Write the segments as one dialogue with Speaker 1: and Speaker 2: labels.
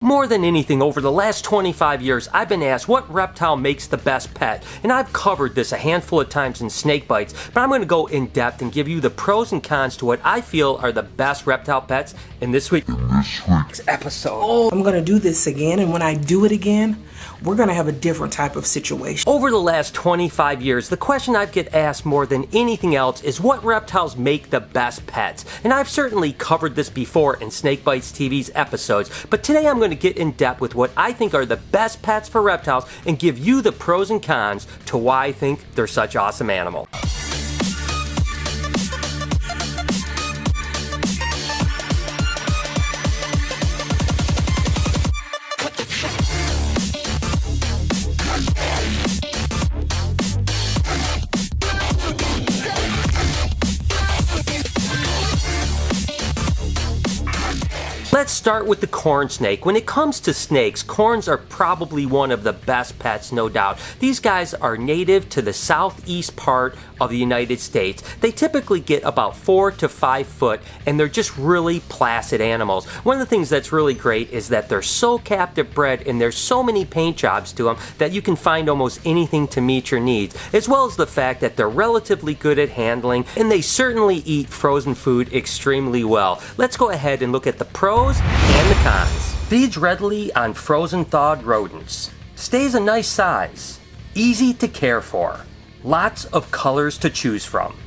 Speaker 1: More than anything, over the last 25 years, I've been asked what reptile makes the best pet, and I've covered this a handful of times in Snake Bites, but I'm going to go in depth and give you the pros and cons to what I feel are the best reptile pets in this week's episode.
Speaker 2: Oh, I'm going to do this again, and when I do it again, we're going to have a different type of situation.
Speaker 1: Over the last 25 years, the question I get asked more than anything else is what reptiles make the best pets, and I've certainly covered this before in Snake Bites TV's episodes, but today I'm going to get in depth with what I think are the best pets for reptiles and give you the pros and cons to why I think they're such awesome animals. Let's start with the corn snake. When it comes to snakes, corns are probably one of the best pets, no doubt. These guys are native to the southeast part of the United States. They typically get about 4 to 5 foot, and they're just really placid animals. One of the things that's really great is that they're so captive bred, and there's so many paint jobs to them that you can find almost anything to meet your needs, as well as the fact that they're relatively good at handling, and they certainly eat frozen food extremely well. Let's go ahead and look at the pros and the cons. Feeds readily on frozen thawed rodents. Stays a nice size. Easy to care for. Lots of colors to choose from.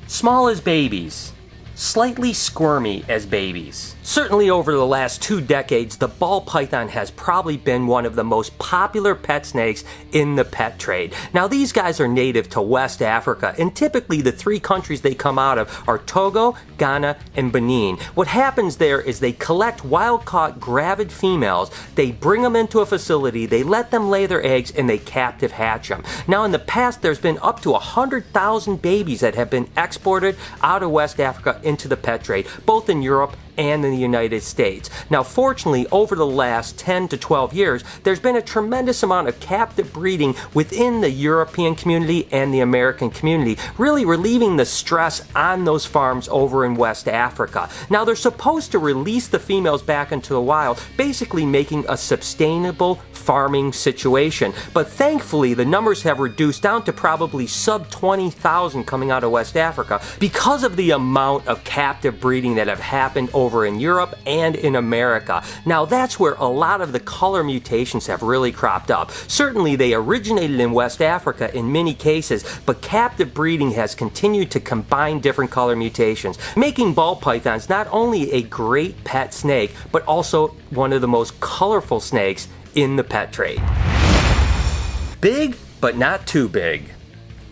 Speaker 1: Small as babies. Slightly squirmy as babies. Certainly over the last 2 decades, the ball python has probably been one of the most popular pet snakes in the pet trade. Now these guys are native to West Africa, and typically the 3 countries they come out of are Togo, Ghana, and Benin. What happens there is they collect wild-caught gravid females, they bring them into a facility, they let them lay their eggs, and they captive hatch them. Now in the past, there's been up to 100,000 babies that have been exported out of West Africa into the pet trade, both in Europe and in the United States. Now fortunately, over the last 10 to 12 years, there's been a tremendous amount of captive breeding within the European community and the American community, really relieving the stress on those farms over in West Africa. Now they're supposed to release the females back into the wild, basically making a sustainable farming situation. But thankfully, the numbers have reduced down to probably sub 20,000 coming out of West Africa because of the amount of captive breeding that have happened over in Europe and in America. Now that's where a lot of the color mutations have really cropped up. Certainly they originated in West Africa in many cases, but captive breeding has continued to combine different color mutations, making ball pythons not only a great pet snake, but also one of the most colorful snakes in the pet trade. Big, but not too big.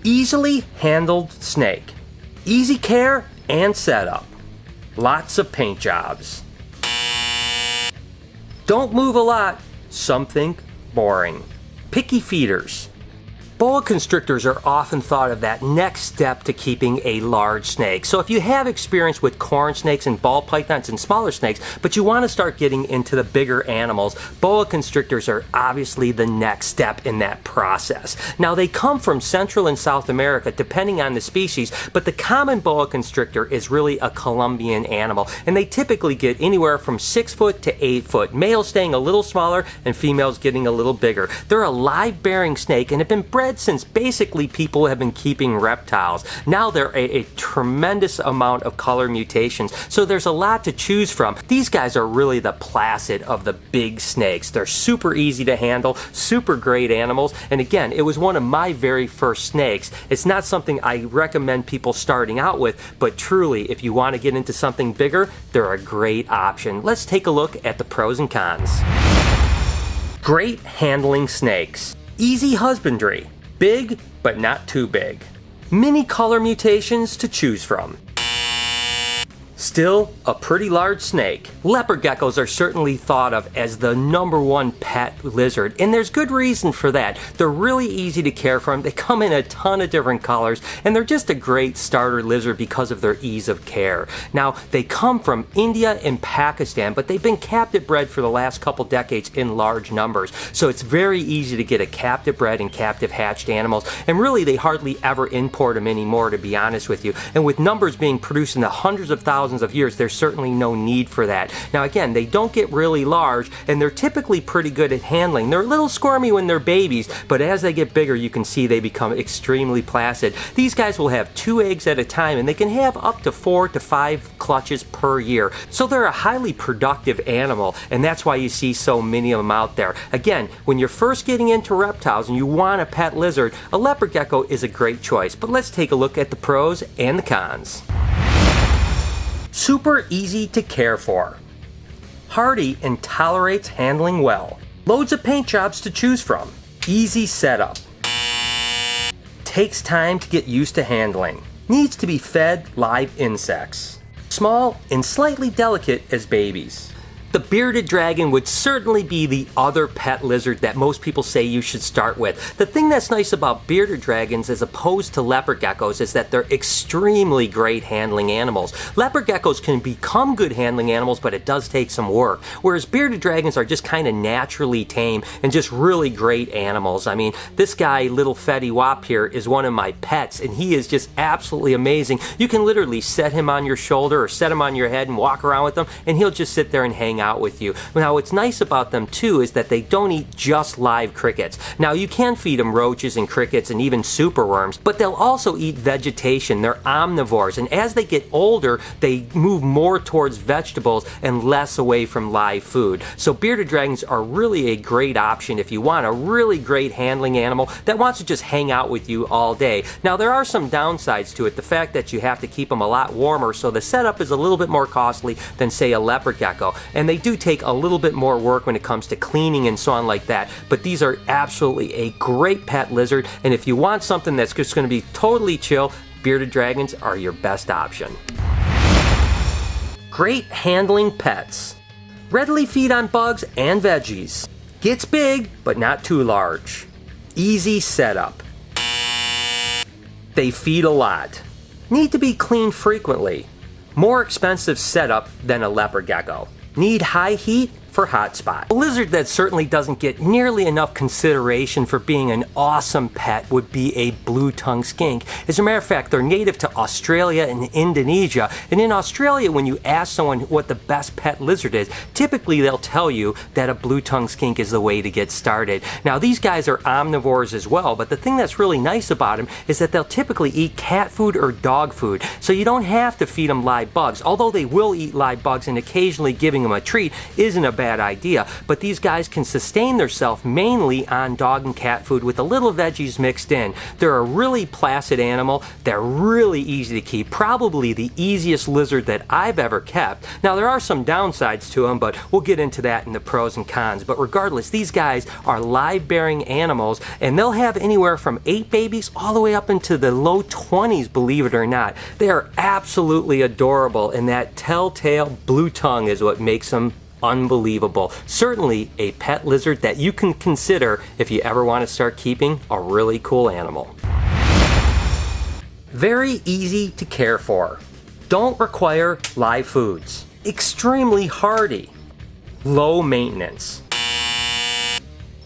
Speaker 1: Easily handled snake. Easy care and setup. Lots of paint jobs. Don't move a lot. Some think boring. Picky feeders. Boa constrictors are often thought of that next step to keeping a large snake. So if you have experience with corn snakes and ball pythons and smaller snakes, but you want to start getting into the bigger animals, boa constrictors are obviously the next step in that process. Now they come from Central and South America depending on the species, but the common boa constrictor is really a Colombian animal, and they typically get anywhere from 6 foot to 8 foot, males staying a little smaller and females getting a little bigger. They're a live-bearing snake and have been bred since basically people have been keeping reptiles. Now there are a tremendous amount of color mutations, so there's a lot to choose from. These guys are really the placid of the big snakes. They're super easy to handle, super great animals, and again, it was one of my very first snakes. It's not something I recommend people starting out with, but truly, if you want to get into something bigger, they're a great option. Let's take a look at the pros and cons. Great handling snakes. Easy husbandry. Big, but not too big. Many color mutations to choose from. Still a pretty large snake. Leopard geckos are certainly thought of as the #1 pet lizard, and there's good reason for that. They're really easy to care for. They come in a ton of different colors, and they're just a great starter lizard because of their ease of care. Now, they come from India and Pakistan, but they've been captive bred for the last couple decades in large numbers. So it's very easy to get a captive bred and captive hatched animals, and really they hardly ever import them anymore, to be honest with you. And with numbers being produced in the hundreds of thousands thousands of years, there's certainly no need for that. Now again, they don't get really large, and they're typically pretty good at handling. They're a little squirmy when they're babies, but as they get bigger, you can see they become extremely placid. These guys will have 2 eggs at a time, and they can have up to 4 to 5 clutches per year. So they're a highly productive animal, and that's why you see so many of them out there. Again, when you're first getting into reptiles and you want a pet lizard, a leopard gecko is a great choice. But let's take a look at the pros and the cons. Super easy to care for. Hardy and tolerates handling well. Loads of paint jobs to choose from. Easy setup. Takes time to get used to handling. Needs to be fed live insects. Small and slightly delicate as babies. The bearded dragon would certainly be the other pet lizard that most people say you should start with. The thing that's nice about bearded dragons as opposed to leopard geckos is that they're extremely great handling animals. Leopard geckos can become good handling animals, but it does take some work. Whereas bearded dragons are just kind of naturally tame and just really great animals. I mean, this guy, little Fetty Wap here, is one of my pets, and he is just absolutely amazing. You can literally set him on your shoulder or set him on your head and walk around with him, and he'll just sit there and hang out with you. Now, what's nice about them too is that they don't eat just live crickets. Now, you can feed them roaches and crickets and even superworms, but they'll also eat vegetation. They're omnivores, and as they get older, they move more towards vegetables and less away from live food. So bearded dragons are really a great option if you want a really great handling animal that wants to just hang out with you all day. Now, there are some downsides to it. The fact that you have to keep them a lot warmer, so the setup is a little bit more costly than, say, a leopard gecko, and they do take a little bit more work when it comes to cleaning and so on like that, but these are absolutely a great pet lizard, and if you want something that's just going to be totally chill, bearded dragons are your best option. Great handling pets. Readily feed on bugs and veggies. Gets big, but not too large. Easy setup. They feed a lot. Need to be cleaned frequently. More expensive setup than a leopard gecko. Need high heat for hot spot. A lizard that certainly doesn't get nearly enough consideration for being an awesome pet would be a blue-tongued skink. As a matter of fact, they're native to Australia and Indonesia, and in Australia, when you ask someone what the best pet lizard is, typically they'll tell you that a blue-tongued skink is the way to get started. Now, these guys are omnivores as well, but the thing that's really nice about them is that they'll typically eat cat food or dog food, so you don't have to feed them live bugs, although they will eat live bugs, and occasionally giving them a treat isn't a bad idea, but these guys can sustain themselves mainly on dog and cat food with a little veggies mixed in. They're a really placid animal. They're really easy to keep, probably the easiest lizard that I've ever kept. Now, there are some downsides to them, but we'll get into that in the pros and cons. But regardless, these guys are live-bearing animals, and they'll have anywhere from 8 babies all the way up into the low 20s, believe it or not. They are absolutely adorable, and that telltale blue tongue is what makes them unbelievable. Certainly a pet lizard that you can consider if you ever want to start keeping a really cool animal. Very easy to care for. Don't require live foods. Extremely hardy. Low maintenance.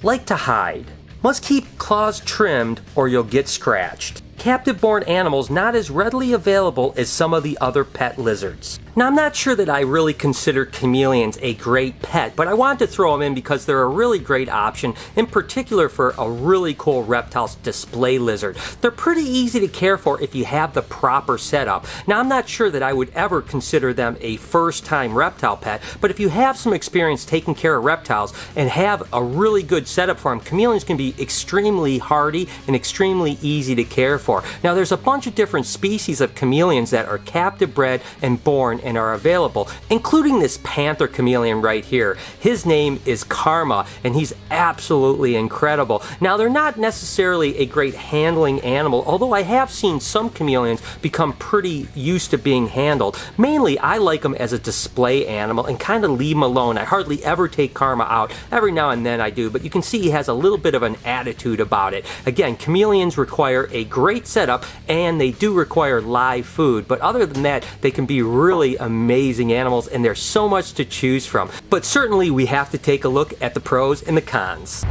Speaker 1: Like to hide. Must keep claws trimmed or you'll get scratched. Captive-born animals not as readily available as some of the other pet lizards. Now, I'm not sure that I really consider chameleons a great pet, but I wanted to throw them in because they're a really great option, in particular for a really cool reptiles display lizard. They're pretty easy to care for if you have the proper setup. Now, I'm not sure that I would ever consider them a first-time reptile pet, but if you have some experience taking care of reptiles and have a really good setup for them, chameleons can be extremely hardy and extremely easy to care for. Now, there's a bunch of different species of chameleons that are captive bred and born and are available, including this panther chameleon right here. His name is Karma, and he's absolutely incredible. Now, they're not necessarily a great handling animal, although I have seen some chameleons become pretty used to being handled. Mainly, I like them as a display animal and kind of leave them alone. I hardly ever take Karma out. Every now and then I do, but you can see he has a little bit of an attitude about it. Again, chameleons require a great setup, and they do require live food, but other than that, they can be really amazing animals, and there's so much to choose from. But certainly we have to take a look at the pros and the cons.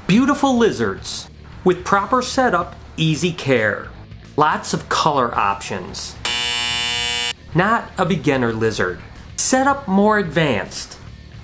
Speaker 1: Beautiful lizards. With proper setup, easy care. Lots of color options. not a beginner lizard. Setup more advanced,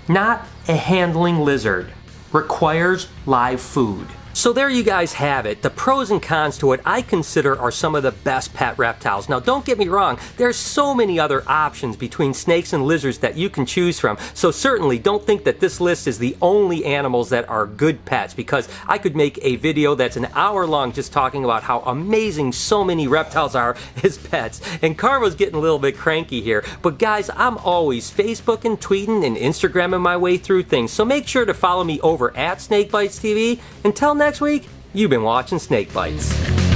Speaker 1: not a handling lizard. Requires live food. So there you guys have it, the pros and cons to what I consider are some of the best pet reptiles. Now don't get me wrong, there's so many other options between snakes and lizards that you can choose from, so certainly don't think that this list is the only animals that are good pets, because I could make a video that's an hour long just talking about how amazing so many reptiles are as pets. And Karma's getting a little bit cranky here, but guys, I'm always Facebook and tweeting and Instagramming my way through things, so make sure to follow me over at SnakeBytesTV. Until next week, you've been watching Snake Bites.